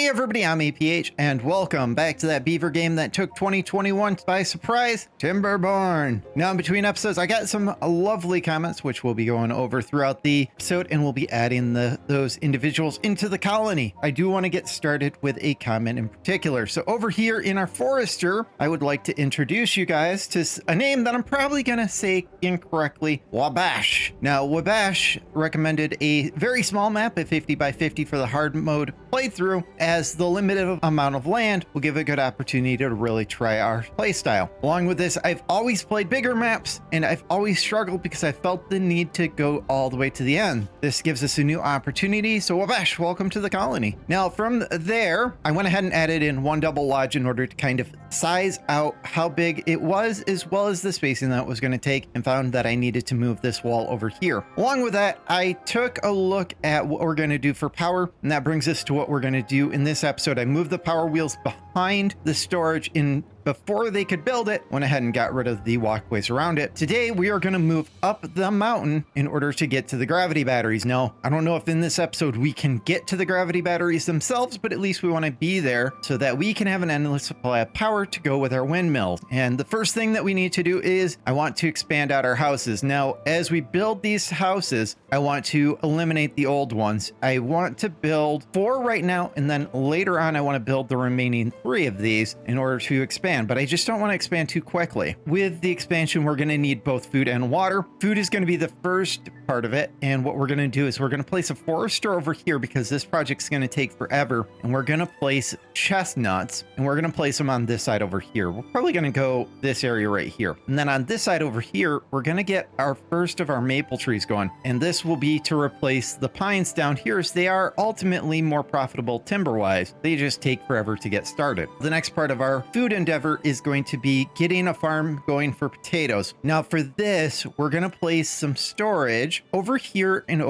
Hey everybody, I'm APH, and welcome back to that beaver game that took 2021 by surprise, Timberborn. Now, in between episodes, I got some lovely comments, which we'll be going over throughout the episode, and we'll be adding those individuals into the colony. I do want to get started with a comment in particular. So over here in our forester, I would like to introduce you guys to a name that I'm probably going to say incorrectly, Wabash. Now, Wabash recommended a very small map at 50 by 50 for the hard mode playthrough, as the limited amount of land will give a good opportunity to really try our playstyle. Along with this, I've always played bigger maps, and I've always struggled because I felt the need to go all the way to the end. This gives us a new opportunity, so Wabash, welcome to the colony. Now, from there, I went ahead and added in one double lodge in order to kind of size out how big it was, as well as the spacing that it was going to take, and found that I needed to move this wall over here. Along with that, I took a look at what we're going to do for power, and that brings us to what we're going to do in this episode. I moved the power wheels behind the storage in before they could build it, went ahead and got rid of the walkways around it. Today, we are going to move up the mountain in order to get to the gravity batteries. Now, I don't know if in this episode we can get to the gravity batteries themselves, but at least we want to be there so that we can have an endless supply of power to go with our windmills. And the first thing that we need to do is I want to expand out our houses. Now, as we build these houses, I want to eliminate the old ones. I want to build 4 right now, and then later on, I want to build the remaining 3 of these in order to expand. But I just don't want to expand too quickly. With the expansion, we're going to need both food and water. Food is going to be the first part of it. And what we're going to do is we're going to place a forester over here because this project's going to take forever. And we're going to place chestnuts, and we're going to place them on this side over here. We're probably going to go this area right here. And then on this side over here, we're going to get our first of our maple trees going. And this will be to replace the pines down here, as they are ultimately more profitable timber-wise. They just take forever to get started. The next part of our food endeavor is going to be getting a farm going for potatoes. Now for this, we're going to place some storage over here and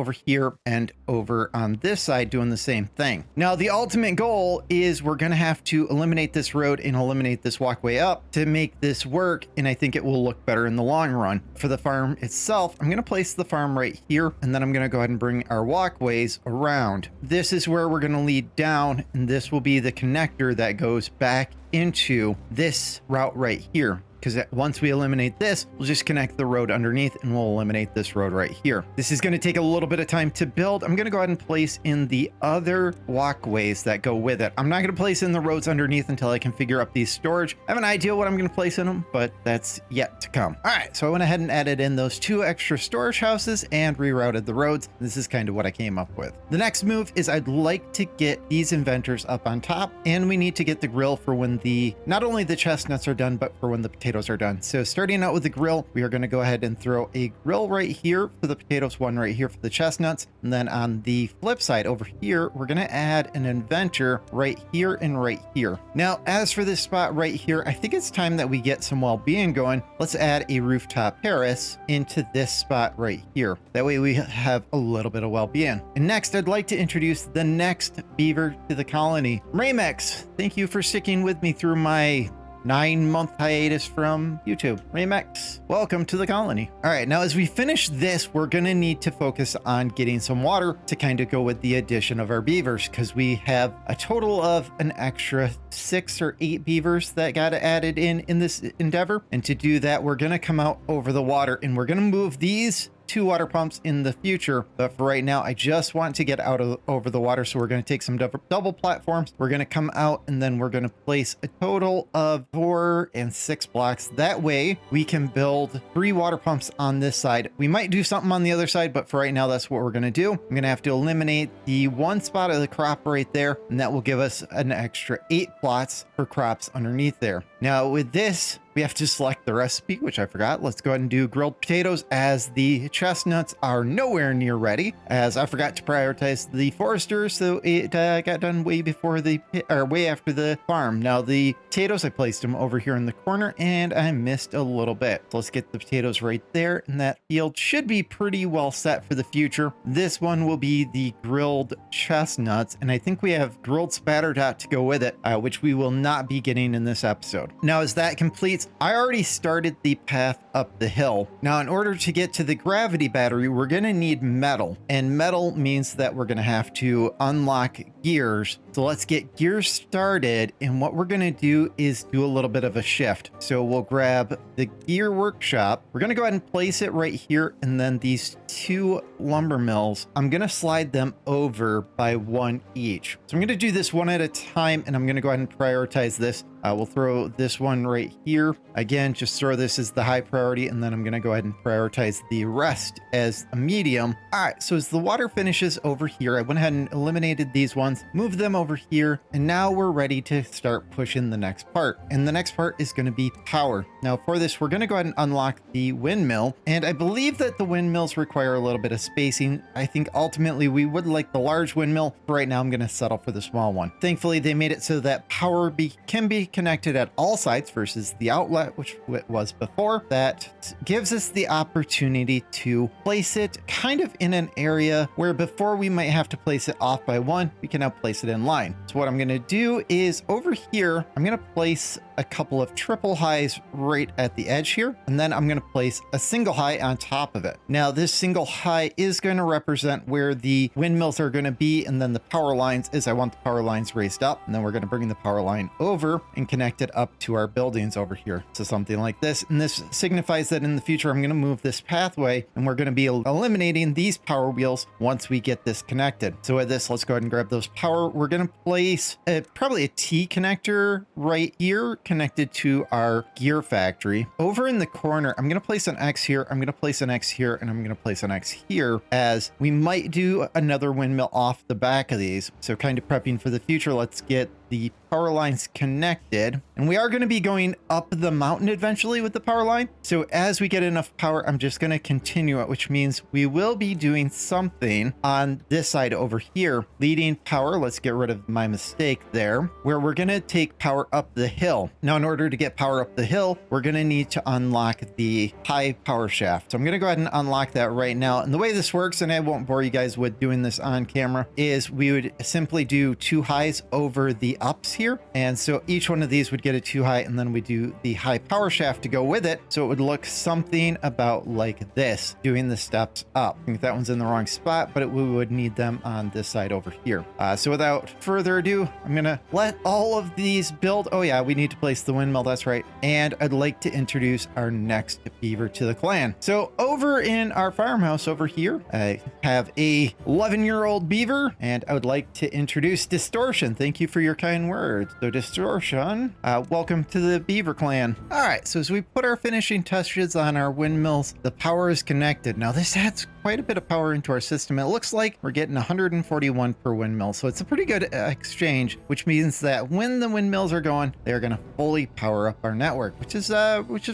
over on this side, doing the same thing. Now the ultimate goal is we're going to have to eliminate this road and eliminate this walkway up to make this work, and I think it will look better in the long run. For the farm itself, I'm going to place the farm right here, and then I'm going to go ahead and bring our walkways around. This is where we're going to lead down, and this will be the connector that goes back into this route right here. Because once we eliminate this, we'll just connect the road underneath, and we'll eliminate this road right here. This is going to take a little bit of time to build. I'm going to go ahead and place in the other walkways that go with it. I'm not going to place in the roads underneath until I can figure out these storage. I have an idea what I'm going to place in them, but that's yet to come. All right, so I went ahead and added in those 2 extra storage houses and rerouted the roads. This is kind of what I came up with. The next move is I'd like to get these inventors up on top, and we need to get the grill for when not only the chestnuts are done, but for when the potatoes are done. So starting out with the grill, we are going to go ahead and throw a grill right here for the potatoes, one right here for the chestnuts, and then on the flip side over here, we're going to add an inventor right here and right here. Now, as for this spot right here, I think it's time that we get some well-being going. Let's add a rooftop terrace into this spot right here. That way we have a little bit of well-being. And next, I'd like to introduce the next beaver to the colony. Ramex, thank you for sticking with me through my 9-month hiatus from YouTube. Ramex, welcome to the colony. All right, now as we finish this, we're gonna need to focus on getting some water to kind of go with the addition of our beavers, because we have a total of an extra 6 or 8 beavers that got added in this endeavor. And to do that, we're gonna come out over the water, and we're gonna move these 2 water pumps in the future, but for right now I just want to get out over the water. So we're going to take some double platforms, we're going to come out, and then we're going to place a total of 4 and 6 blocks. That way we can build 3 water pumps on this side. We might do something on the other side, but for right now that's what we're going to do. I'm going to have to eliminate the 1 spot of the crop right there, and that will give us an extra 8 plots for crops underneath there. Now with this, we have to select the recipe, which I forgot. Let's go ahead and do grilled potatoes, as the chestnuts are nowhere near ready, as I forgot to prioritize the forester, so it got done way after the farm. Now the potatoes, I placed them over here in the corner, and I missed a little bit. So let's get the potatoes right there, and that field should be pretty well set for the future. This one will be the grilled chestnuts, and I think we have grilled spatter dot to go with it, which we will not be getting in this episode. Now as that completes, is I already started the path up the hill. Now, in order to get to the gravity battery, we're going to need metal, and metal means that we're going to have to unlock gears. So let's get gears started. And what we're going to do is do a little bit of a shift. So we'll grab the gear workshop. We're going to go ahead and place it right here. And then these two lumber mills, I'm going to slide them over by one each. So I'm going to do this one at a time, and I'm going to go ahead and prioritize this. We'll throw this one right here. Again, just throw this as the high priority, and then I'm going to go ahead and prioritize the rest as a medium. All right, so as the water finishes over here, I went ahead and eliminated these ones, moved them over here, and now we're ready to start pushing the next part. And the next part is going to be power. Now for this, we're going to go ahead and unlock the windmill, and I believe that the windmills require a little bit of spacing. I think ultimately we would like the large windmill. Right now, I'm going to settle for the small one. Thankfully, they made it so that power can be connected at all sites versus the outlet, which it was before. That gives us the opportunity to place it kind of in an area where before we might have to place it off by one, we can now place it in line. So what I'm going to do is over here, I'm going to place a couple of triple highs right at the edge here, and then I'm going to place a single high on top of it. Now this single high is going to represent where the windmills are going to be, and then the power lines is I want the power lines raised up, and then we're going to bring the power line over and connect it up to our buildings over here. So something like this, and this signifies that in the future I'm going to move this pathway, and we're going to be eliminating these power wheels once we get this connected. So with this, let's go ahead and grab those power. We're going to place probably a T connector right here connected to our gear factory. Over in the corner, I'm going to place an X here, I'm going to place an X here, and I'm going to place an X here, as we might do another windmill off the back of these. So kind of prepping for the future, let's get the power lines connected, and we are going to be going up the mountain eventually with the power line. So as we get enough power, I'm just going to continue it, which means we will be doing something on this side over here, leading power. Let's get rid of my mistake there, where we're going to take power up the hill. Now, in order to get power up the hill, we're going to need to unlock the high power shaft. So I'm going to go ahead and unlock that right now. And the way this works, and I won't bore you guys with doing this on camera, is we would simply do two highs over the ups here, and so each one of these would get a 2 high, and then we do the high power shaft to go with it, so it would look something about like this, doing the steps up. I think that one's in the wrong spot, but we would need them on this side over here. So without further ado, I'm gonna let all of these build. Oh yeah, we need to place the windmill, that's right. And I'd like to introduce our next beaver to the clan. So over in our farmhouse over here, I have a 11-year-old beaver, and I would like to introduce Distortion. Thank you for your kind words. So Distortion, welcome to the beaver clan. All right, so as we put our finishing touches on our windmills, the power is connected. Now this adds quite a bit of power into our system. It looks like we're getting 141 per windmill, so it's a pretty good exchange, which means that when the windmills are going, they're going to fully power up our network, which is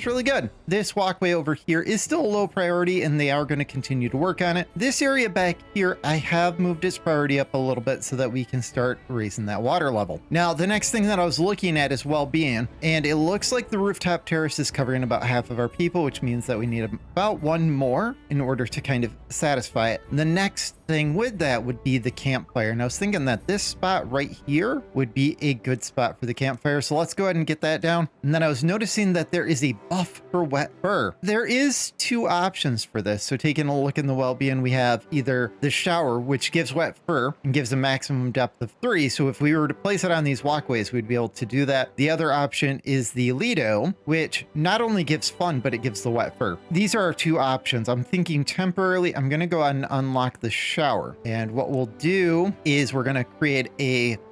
really good. This walkway over here is still a low priority, and they are going to continue to work on it. This area back here, I have moved its priority up a little bit so that we can start raising that water level. Now the next thing that I was looking at is well-being, and it looks like the rooftop terrace is covering about half of our people, which means that we need about one more in order to kind of satisfy it. The next thing with that would be the campfire, and I was thinking that this spot right here would be a good spot for the campfire, so let's go ahead and get that down. And then I was noticing that there is a buff for wet fur. There is two options for this. So taking a look in the well-being, we have either the shower, which gives wet fur and gives a maximum depth of 3, so if we were to place it on these walkways, we'd be able to do that. The other option is the Lido, which not only gives fun, but it gives the wet fur. These are our two options. I'm thinking temporarily I'm going to go ahead and unlock the shower, and what we'll do is we're going to create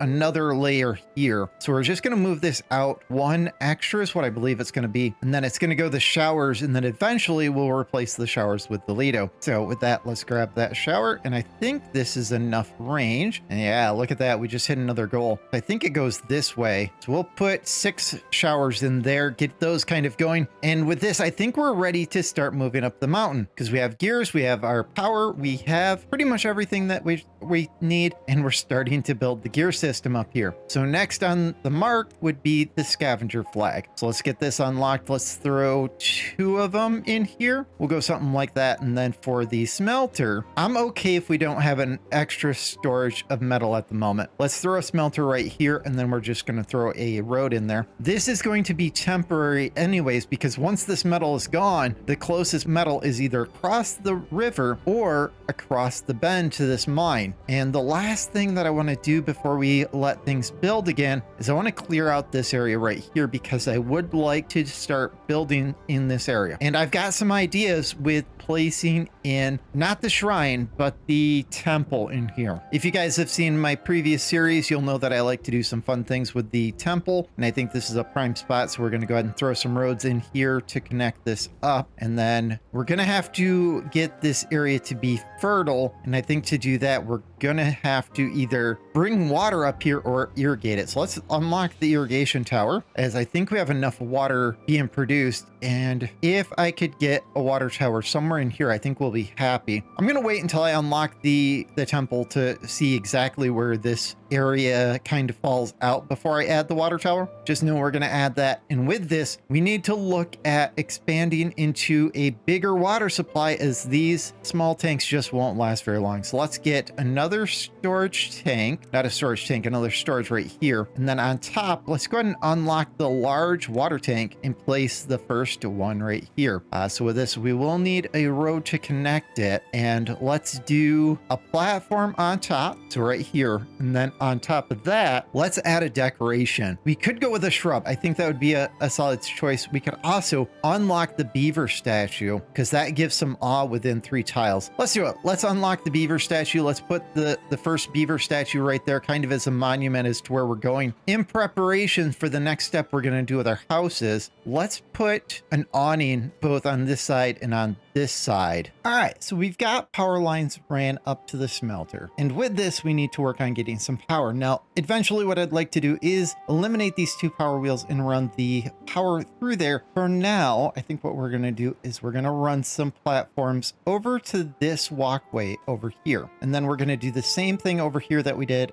another layer here. So we're just going to move this out 1 extra is what I believe it's going to be, and then it's going to go the showers, and then eventually we'll replace the showers with the Lido. So with that, let's grab that shower, and I think this is enough range. And yeah, look at that, we just hit another goal. I think it goes this way, so we'll put 6 showers in there, get those kind of going, and with this I think we're ready to start moving up the mountain, because we have gears, we have our power. We have pretty much everything that we need, and we're starting to build the gear system up here. So next on the mark would be the scavenger flag. So let's get this unlocked. Let's throw 2 of them in here. We'll go something like that. And then for the smelter, I'm okay if we don't have an extra storage of metal at the moment. Let's throw a smelter right here, and then we're just going to throw a road in there. This is going to be temporary anyways, because once this metal is gone, the closest metal is either across the river or across the bend to this mine. And the last thing that I want to do before we let things build again is I want to clear out this area right here, because I would like to start building in this area. And I've got some ideas with placing in not the shrine, but the temple in here. If you guys have seen my previous series, you'll know that I like to do some fun things with the temple, and I think this is a prime spot. So we're going to go ahead and throw some roads in here to connect this up, and then we're going to have to get this area to be fertile. And I think to do that, we're going to have to either bring water up here or irrigate it. So let's unlock the irrigation tower, as I think we have enough water being produced. And if I could get a water tower somewhere in here, I think we'll be happy. I'm going to wait until I unlock the temple to see exactly where this area kind of falls out before I add the water tower. Just know we're going to add that. And with this, we need to look at expanding into a bigger water supply, as these small tanks just won't last very long. So let's get another storage tank, not a storage tank, another storage right here. And then on top, let's go ahead and unlock the large water tank and place the first one right here. So with this, we will need a road to connect it. And let's do a platform on top. So right here. And then on top of that, let's add a decoration. We could go with a shrub. I think that would be a solid choice. We could also unlock the beaver statue, because that gives some awe within 3 tiles. Let's do it. Let's unlock the beaver statue. Let's put the first beaver statue right there, kind of as a monument as to where we're going. In preparation for the next step we're going to do with our houses, let's put an awning both on this side and on this side. All right, so we've got power lines ran up to the smelter. And with this, we need to work on getting some power. Now, eventually what I'd like to do is eliminate these 2 power wheels and run the power through there. For now, I think what we're going to do is we're going to run some platforms over to this walkway over here. And then we're going to do the same thing over here that we did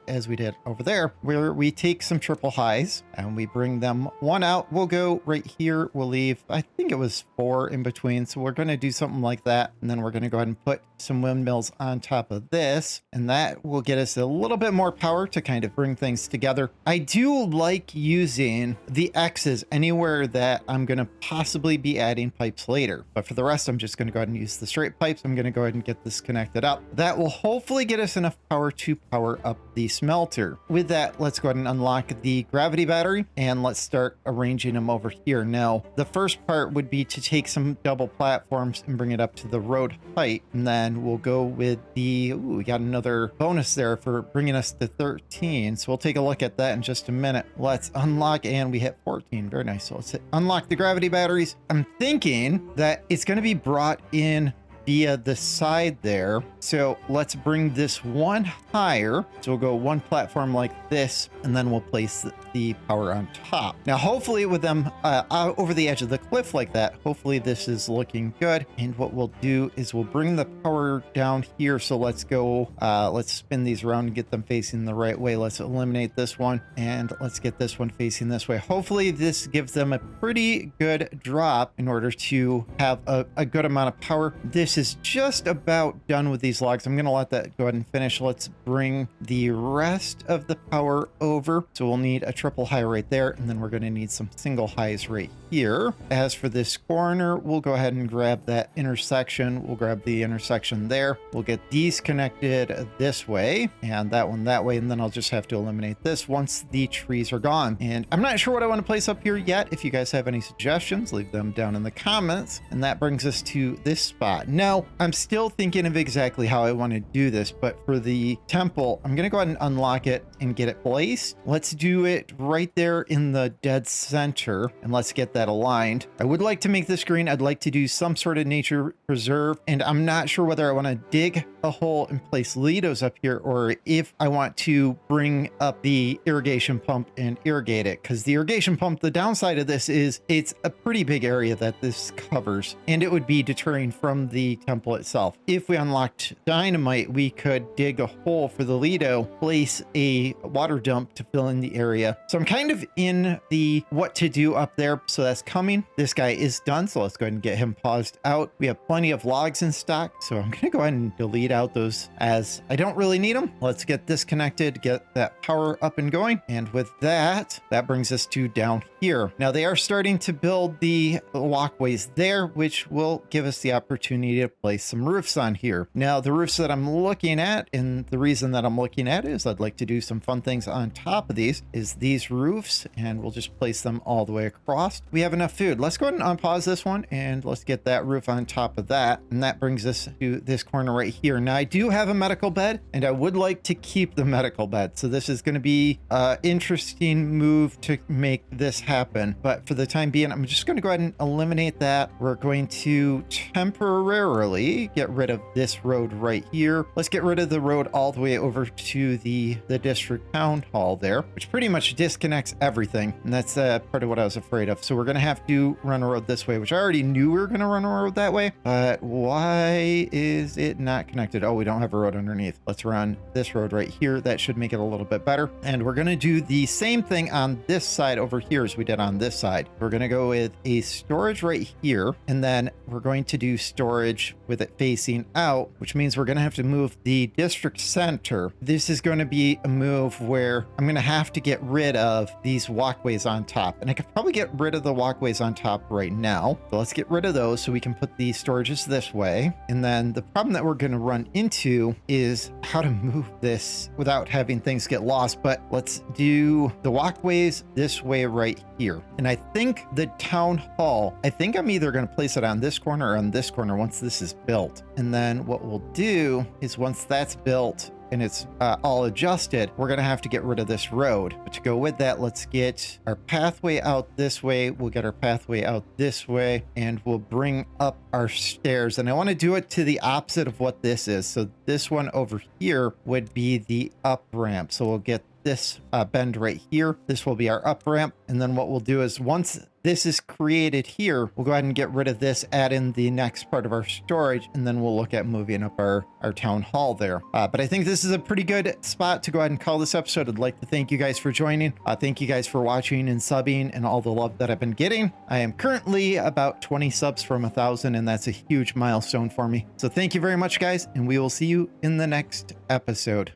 over there, where we take some triple highs and we bring them one out. We'll go right here. We'll leave, I think it was 4 in between. So we're going to do something like that. And then we're going to go ahead and put some windmills on top of this. And that will get us a little bit more power to kind of bring things together. I do like using the X's anywhere that I'm going to possibly be adding pipes later. But for the rest, I'm just going to go ahead and use the straight pipes. I'm going to go ahead and get this connected up. That will hopefully get us enough power to power up the smelter. With that, let's go ahead and unlock the gravity battery, and let's start arranging them over here. Now, the first part would be to take some double platforms and bring it up to the road height. And then we'll go with the, we got another bonus there for bringing us to 13. So we'll take a look at that in just a minute. Let's unlock, and we hit 14. Very nice. So let's unlock the gravity batteries. I'm thinking that it's going to be brought in via the side there. So let's bring this one higher. So we'll go one platform like this, and then we'll place the power on top. Now, hopefully with them over the edge of the cliff like that, hopefully this is looking good. And what we'll do is we'll bring the power down here. So let's go, let's spin these around and get them facing the right way. Let's eliminate this one, and let's get this one facing this way. Hopefully this gives them a pretty good drop in order to have a good amount of power. This is just about done with these logs. I'm going to let that go ahead and finish. Let's bring the rest of the power over. So we'll need a triple high right there, and then we're going to need some single highs right here. As for this corner, we'll go ahead and grab that intersection. We'll grab the intersection there. We'll get these connected this way and that one that way, and then I'll just have to eliminate this once the trees are gone. And I'm not sure what I want to place up here yet. If you guys have any suggestions, leave them down in the comments. And that brings us to this spot. Now, I'm still thinking of exactly how I want to do this, but for the temple, I'm going to go ahead and unlock it. and get it placed. Let's do it right there in the dead center, and let's get that aligned. I would like to make this green. I'd like to do some sort of nature preserve, and I'm not sure whether I want to dig a hole and place Lidos up here, or if I want to bring up the irrigation pump and irrigate it, because the irrigation pump, the downside of this is it's a pretty big area that this covers, and it would be deterring from the temple itself. If we unlocked dynamite, we could dig a hole for the Lido, place a water dump to fill in the area. So I'm kind of in the what to do up there, so that's coming. This guy is done, so let's go ahead and get him paused out. We have plenty of logs in stock, so I'm gonna go ahead and delete out those as I don't really need them. Let's get this connected, get that power up and going, and with that brings us to down here. Now they are starting to build the walkways there, which will give us the opportunity to place some roofs on here. Now the roofs that I'm looking at, and the reason that I'm looking at is I'd like to do some fun things on top of these, is these roofs, and we'll just place them all the way across. We have enough food. Let's go ahead and unpause this one, and let's get that roof on top of that, and that brings us to this corner right here. Now I do have a medical bed, and I would like to keep the medical bed, so this is going to be an interesting move to make this happen, but for the time being I'm just going to go ahead and eliminate that. We're going to temporarily get rid of this road right here. Let's get rid of the road all the way over to the district town hall there, which pretty much disconnects everything, and that's part of what I was afraid of. So we're going to have to run a road this way, which I already knew we were going to run a road that way, but why is it not connected? Oh, we don't have a road underneath. Let's run this road right here. That should make it a little bit better, and we're going to do the same thing on this side over here as we did on this side. We're going to go with a storage right here, and then we're going to do storage with it facing out, which means we're going to have to move the district center. This is going to be a move where I'm going to have to get rid of these walkways on top, and I could probably get rid of the walkways on top right now. So let's get rid of those so we can put the storages this way. And then the problem that we're going to run into is how to move this without having things get lost, but let's do the walkways this way right here. And I think the town hall, I think I'm either going to place it on this corner or on this corner once this is built. And then what we'll do is once that's built and it's all adjusted, we're gonna have to get rid of this road. But to go with that, let's get our pathway out this way. We'll get our pathway out this way, and we'll bring up our stairs. And I want to do it to the opposite of what this is. So this one over here would be the up ramp. So we'll get this bend right here. This will be our up ramp. And then what we'll do is once this is created here, we'll go ahead and get rid of this, add in the next part of our storage, and then we'll look at moving up our town hall there. But I think this is a pretty good spot to go ahead and call this episode. I'd like to thank you guys for joining. Thank you guys for watching and subbing and all the love that I've been getting. I am currently about 20 subs from 1,000, and that's a huge milestone for me. So thank you very much, guys, and we will see you in the next episode.